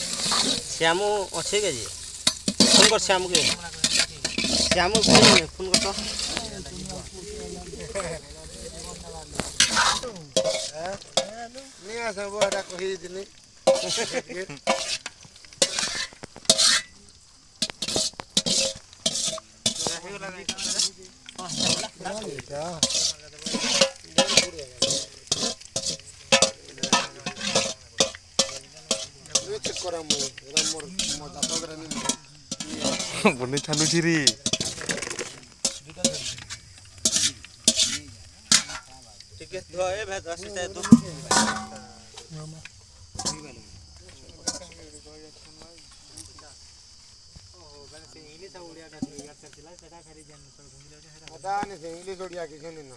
श्यामू अच्छे के जी फोन कर श्यामू के श्यामू फोन कर तो नहीं आसा वो हरा कही दिनी बने छानु छिरी ठीक है तो ए भाई 10 से तो इंग्लिश ओडिया किसी नहीं ना